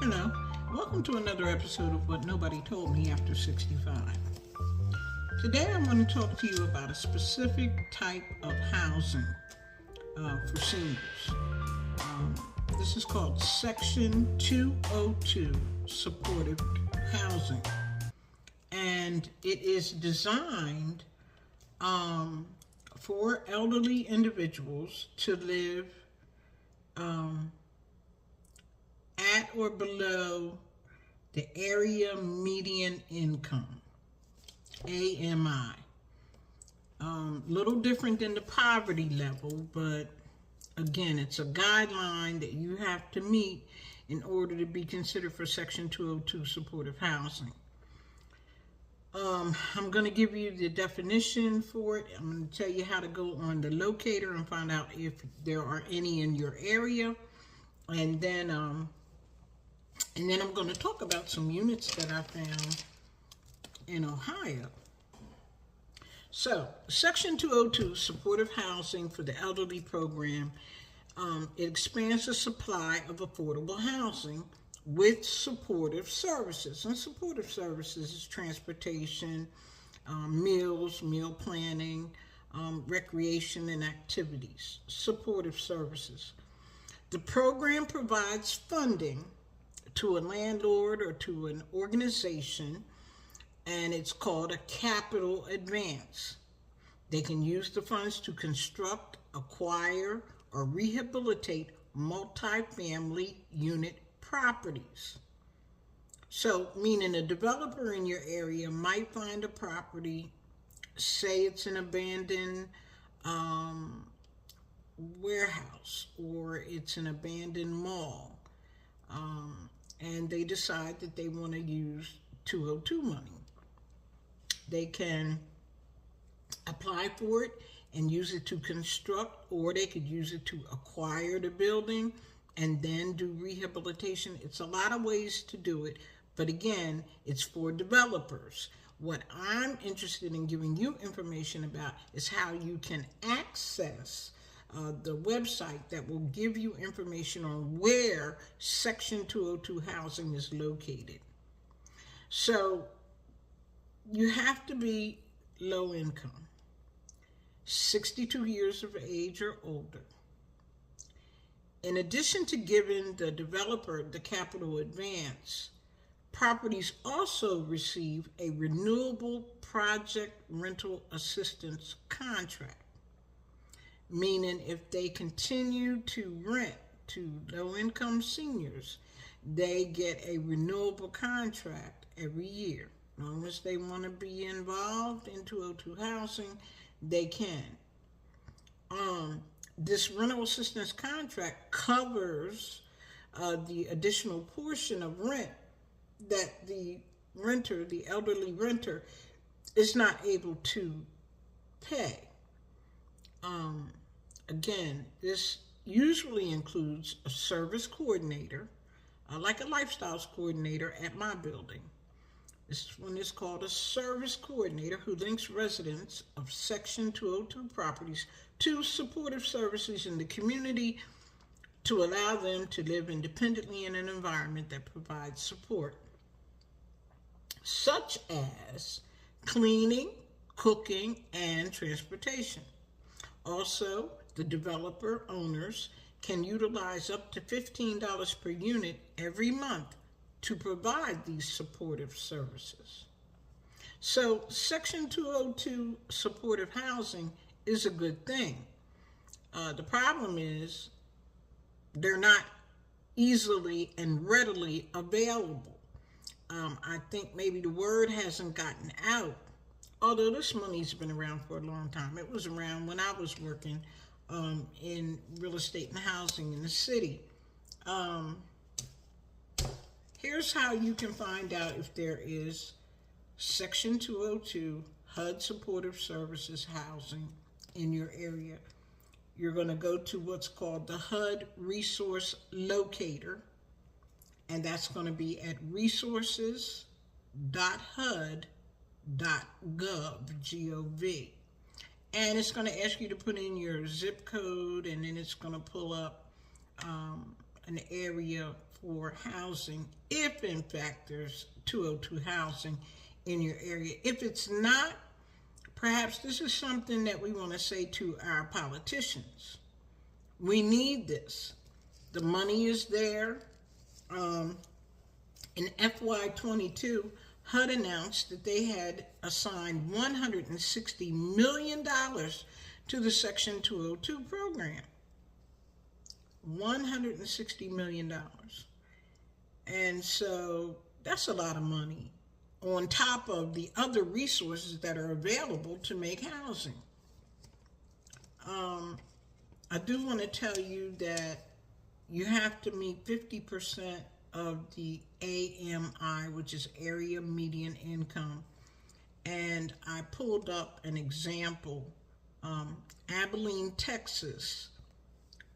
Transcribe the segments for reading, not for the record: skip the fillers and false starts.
Hello, welcome to another episode of What Nobody Told Me After 65. Today I'm going to talk to you about a specific type of housing for seniors. This is called Section 202 Supportive Housing. And it is designed for elderly individuals to live at or below the area median income, AMI. Little different than the poverty level, but again, it's a guideline that you have to meet in order to be considered for Section 202 supportive housing. I'm going to give you the definition for it. I'm going to tell you how to go on the locator and find out if there are any in your area. And then I'm going to talk about some units that I found in Ohio. So, Section 202, Supportive Housing for the Elderly Program, it expands the supply of affordable housing with supportive services. And supportive services is transportation, meals, meal planning, recreation and activities. Supportive services. The program provides funding to a landlord or to an organization, and it's called a capital advance. They can use the funds to construct, acquire, or rehabilitate multifamily unit properties. So, meaning a developer in your area might find a property, say it's an abandoned warehouse or it's an abandoned mall, and they decide that they want to use 202 money. They can apply for it and use it to construct, or they could use it to acquire the building and then do rehabilitation. It's a lot of ways to do it, but again, it's for developers. What I'm interested in giving you information about is how you can access the website that will give you information on where Section 202 housing is located. So you have to be low income, 62 years of age or older. In addition to giving the developer the capital advance, properties also receive a renewable project rental assistance contract, meaning if they continue to rent to low-income seniors, they get a renewable contract every year. As long as they want to be involved in 202 housing, they can. This rental assistance contract covers the additional portion of rent that the renter, the elderly renter, is not able to pay. Again, this usually includes a service coordinator, like a lifestyles coordinator at my building. This one is called a service coordinator who links residents of Section 202 properties to supportive services in the community to allow them to live independently in an environment that provides support, such as cleaning, cooking, and transportation. Also, the developer owners can utilize up to $15 per unit every month to provide these supportive services. So, Section 202 supportive housing is a good thing. The problem is they're not easily and readily available. I think maybe the word hasn't gotten out, although this money's been around for a long time. It was around when I was working in real estate and housing in the city. Here's how you can find out if there is Section 202 HUD Supportive Services housing in your area. You're going to go to what's called the HUD Resource Locator, and that's going to be at resources.hud.gov, G-O-V. And it's going to ask you to put in your zip code, and then it's going to pull up an area for housing if, in fact, there's 202 housing in your area. If it's not, perhaps this is something that we want to say to our politicians. We need this. The money is there. In FY22, HUD announced that they had assigned $160 million to the Section 202 program. $160 million. And so that's a lot of money on top of the other resources that are available to make housing. I do want to tell you that you have to meet 50% of the AMI, which is Area Median Income. And I pulled up an example, Abilene, Texas,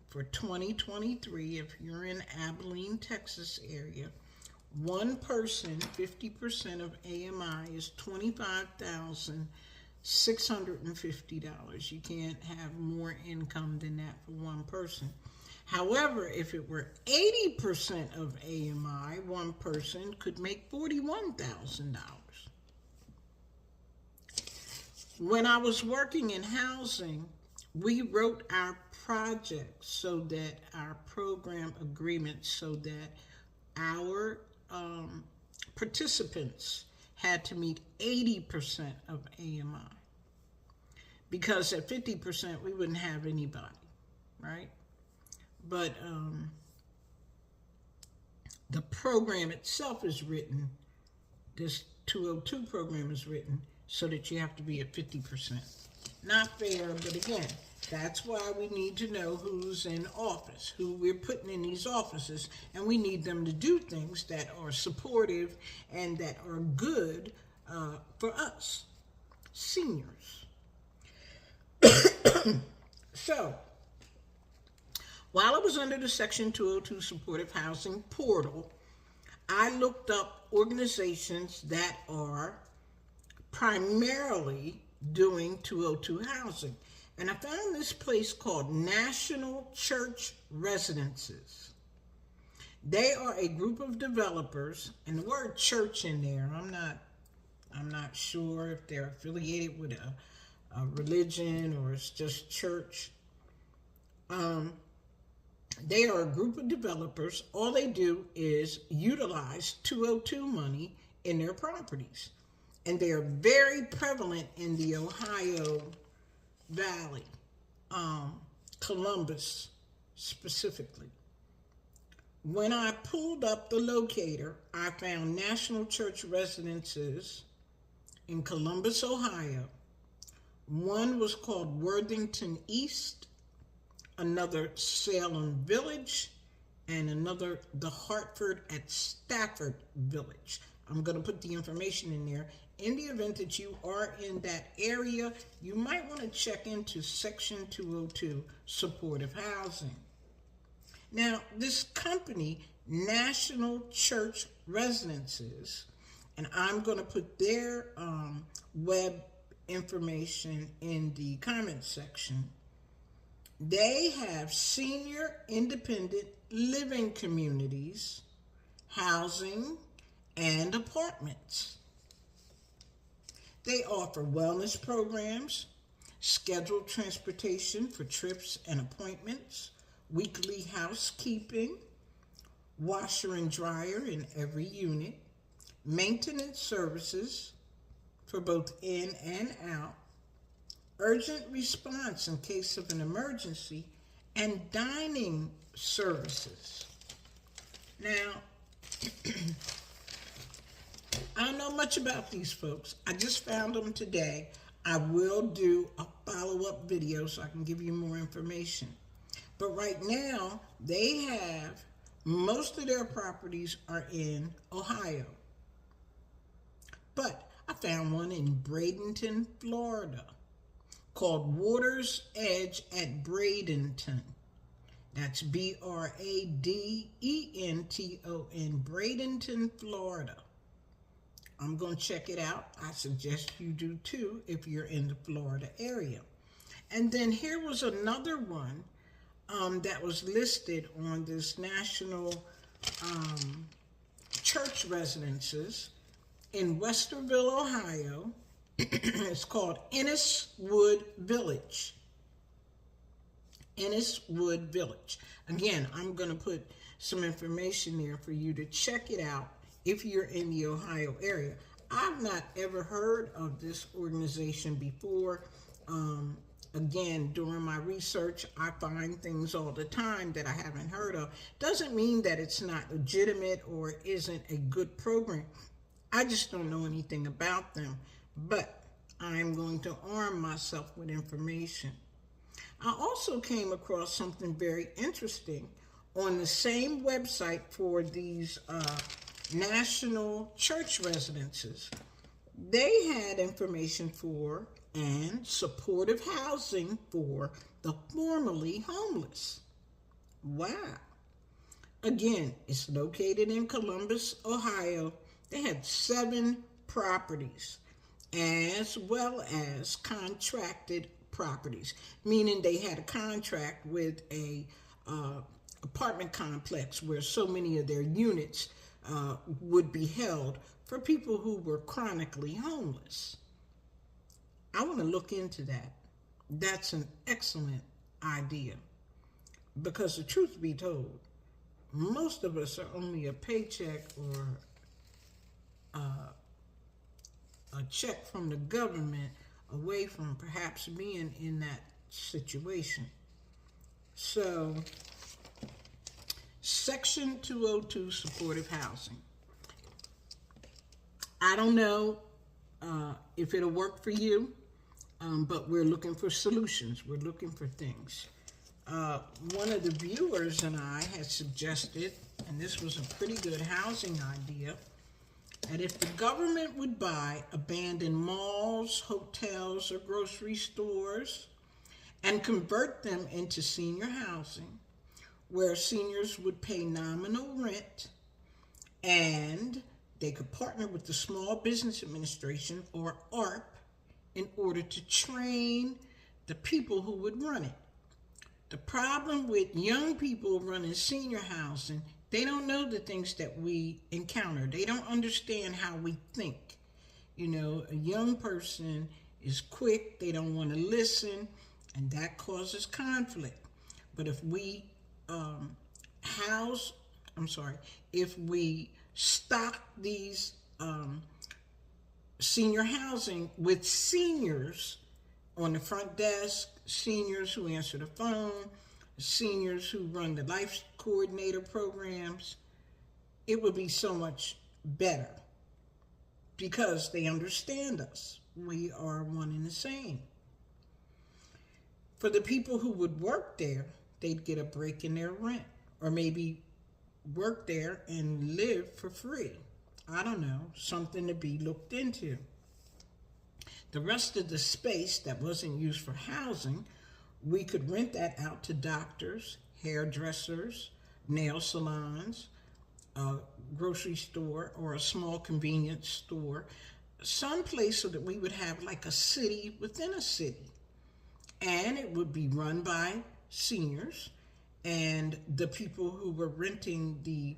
for 2023. If you're in Abilene, Texas area, one person, 50% of AMI is $25,650. You can't have more income than that for one person. However, if it were 80% of AMI, one person could make $41,000. When I was working in housing, we wrote our projects so that our program agreements so that our participants had to meet 80% of AMI. Because at 50%, we wouldn't have anybody, right? But the program itself is written, this 202 program is written so that you have to be at 50%. Not fair, but again, that's why we need to know who's in office, who we're putting in these offices, and we need them to do things that are supportive and that are good for us, seniors. So, while I was under the Section 202 Supportive Housing portal, I looked up organizations that are primarily doing 202 housing. And I found this place called National Church Residences. They are a group of developers, and the word church in there, I'm not sure if they're affiliated with a religion or it's just church. They are a group of developers. All they do is utilize 202 money in their properties. And they are very prevalent in the Ohio Valley, Columbus specifically. When I pulled up the locator, I found National Church Residences in Columbus, Ohio. One was called Worthington East, another Salem Village, and another the Hartford at Stafford Village. I'm going to put the information in there. In the event that you are in that area, you might want to check into Section 202 Supportive Housing. Now, this company, National Church Residences, and I'm going to put their web information in the comment section. They have senior independent living communities, housing, and apartments. They offer wellness programs, scheduled transportation for trips and appointments, weekly housekeeping, washer and dryer in every unit, maintenance services for both in and out, urgent response in case of an emergency, and dining services. Now, I don't know much about these folks. I just found them today. I will do a follow-up video so I can give you more information. But right now, they have, most of their properties are in Ohio. But I found one in Bradenton, Florida, called Water's Edge at Bradenton. That's Bradenton, Bradenton, Florida. I'm going to check it out. I suggest you do too if you're in the Florida area. And then here was another one that was listed on this National church residences in Westerville, Ohio. It's called Enniswood Village. Enniswood Village. Again, I'm going to put some information there for you to check it out if you're in the Ohio area. I've not ever heard of this organization before. Again, during my research, I find things all the time that I haven't heard of. Doesn't mean that it's not legitimate or isn't a good program. I just don't know anything about them. But I'm going to arm myself with information. I also came across something very interesting on the same website for these national church residences. They had information for and supportive housing for the formerly homeless. Wow. Again, it's located in Columbus, Ohio. They had 7 properties as well as contracted properties, meaning they had a contract with a apartment complex where so many of their units would be held for people who were chronically homeless. I want to look into that. That's an excellent idea, because the truth be told, most of us are only a paycheck or a check from the government away from perhaps being in that situation. So, Section 202 supportive housing. I don't know if it'll work for you, but we're looking for solutions. We're looking for things. One of the viewers and I had suggested, and this was a pretty good housing idea, that if the government would buy abandoned malls, hotels, or grocery stores and convert them into senior housing, where seniors would pay nominal rent, and they could partner with the Small Business Administration, or ARP, in order to train the people who would run it. The problem with young people running senior housing, they don't know the things that we encounter. They don't understand how we think. You know, a young person is quick, they don't want to listen, and that causes conflict. But if we if we stock these senior housing with seniors on the front desk, seniors who answer the phone, seniors who run the life coordinator programs, it would be so much better because they understand us. We are one and the same. For the people who would work there, they'd get a break in their rent, or maybe work there and live for free. I don't know, something to be looked into. The rest of the space that wasn't used for housing, we could rent that out to doctors, hairdressers, nail salons, a grocery store, or a small convenience store, someplace so that we would have like a city within a city. And it would be run by seniors, and the people who were renting the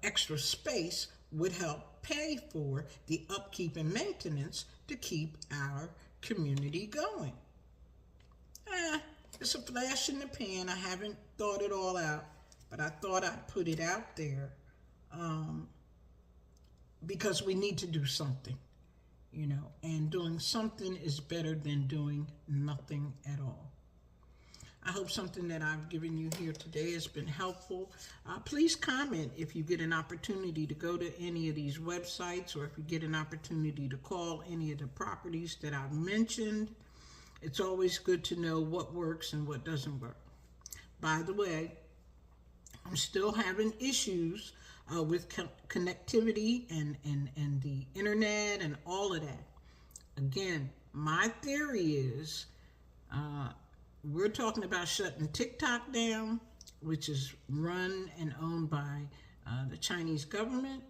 extra space would help pay for the upkeep and maintenance to keep our community going. It's a flash in the pan. I haven't thought it all out, but I thought I'd put it out there because we need to do something, you know, and doing something is better than doing nothing at all. I hope something that I've given you here today has been helpful. Please comment if you get an opportunity to go to any of these websites, or if you get an opportunity to call any of the properties that I've mentioned. It's always good to know what works and what doesn't work. By the way, I'm still having issues with connectivity and the internet and all of that. Again, my theory is we're talking about shutting TikTok down, which is run and owned by the Chinese government.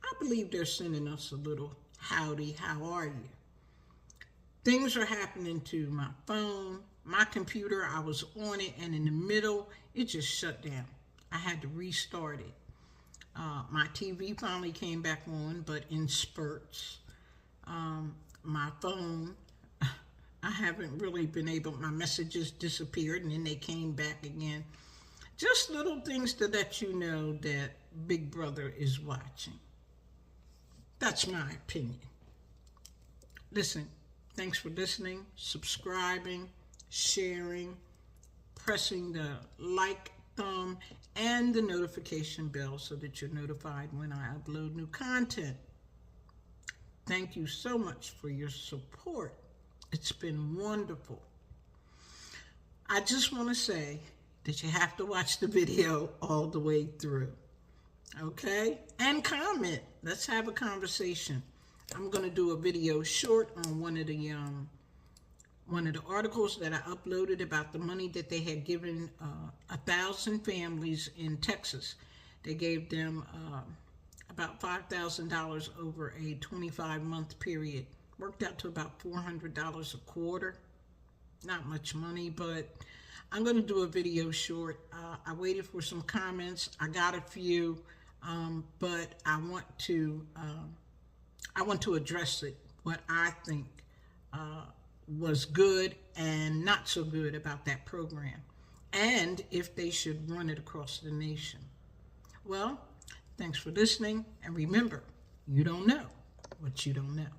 I believe they're sending us a little howdy, how are you? Things are happening to my phone, my computer. I was on it, and in the middle, it just shut down. I had to restart it. My TV finally came back on, but in spurts. My phone, I haven't really been able, my messages disappeared and then they came back again. Just little things to let you know that Big Brother is watching. That's my opinion. Listen, thanks for listening, subscribing, sharing, pressing the like thumb and the notification bell so that you're notified when I upload new content. Thank you so much for your support. It's been wonderful. I just want to say that you have to watch the video all the way through. Okay? And comment. Let's have a conversation. I'm going to do a video short on one of the articles that I uploaded about the money that they had given 1,000 families in Texas. They gave them about $5,000 over a 25-month period. Worked out to about $400 a quarter. Not much money, but I'm going to do a video short. I waited for some comments. I got a few, but I want to address it, what I think was good and not so good about that program, and if they should run it across the nation. Well, thanks for listening, and remember, you don't know what you don't know.